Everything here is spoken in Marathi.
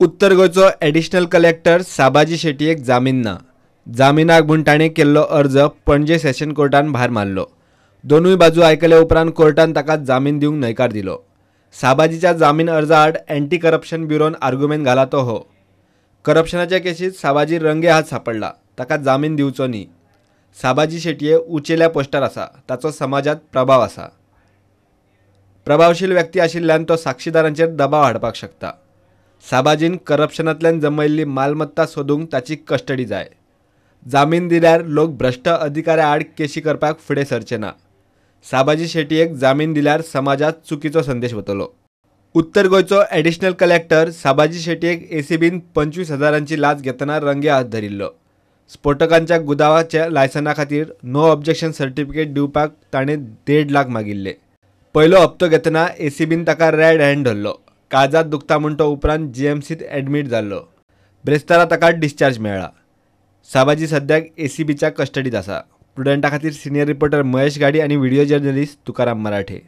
उत्तर गोंयचो एडिशनल कलेक्टर साबाजी शेटयेक जामीन ना. जामिनाक म्हूण ताणें केल्लो अर्ज पणजे सेशन कोर्टान भायर मारलो. दोनूय बाजू आयकले उपरांत कोर्टान ताका जामीन दिवंक न्हयकार दिलो. साबाजीच्या जामीन अर्जा आड एंटी करप्शन ब्युरोन आर्ग्युमेंट घाला तो हो. करप्शनाच्या केशीत साबाजी रंगे हात सापडला. ताका जामीन दिवचो न्ही. साबाजी शेटये उंचेल्या पोस्टार आसा. ताचो समाजात प्रभाव आसा. प्रभावशील व्यक्ती आशिल्ल्यान तो साक्षीदारांचेर दबाव हाडपाक शकता. साबाजीन करप्शनांतल्यान जमयल्ली मालमत्ता सोदूंक ताची कस्टडी जाय. जामीन दिल्यार लोक भ्रश्ट अधिकाऱ्या आड केशी करपाक फुडें सरचे ना. साबाजी शेटयेक जामीन दिल्यार समाजात चुकीचो संदेश वतलो. उत्तर गोंयचो एडिशनल कलेक्टर साबाजी शेटयेक एसीबीन 25,000ची लाच घेतना रंगे हात धरिल्लो. स्फोटकांच्या गुदावाच्या लायसना खातीर नो ऑब्जेक्शन सर्टिफिकेट दिवपाक ताणें 1.5 लाख मागिल्ले. पयलो हप्तो घेतना एसीबीन ताका रेड हँड धरलो. काळजात दुखता म्हूण तो उपरांत जीएमसीत एडमीट जाल्लो. ब्रेस्तारा ताका डिस्चार्ज मेळ्ळा. साबाजी सद्याक एसीबीच्या कस्टडीत आसा. प्रुडंटा खातीर सिनियर रिपोर्टर महेश गाडी आनी व्हिडिओ जर्नलिस्ट तुकाराम मराठे.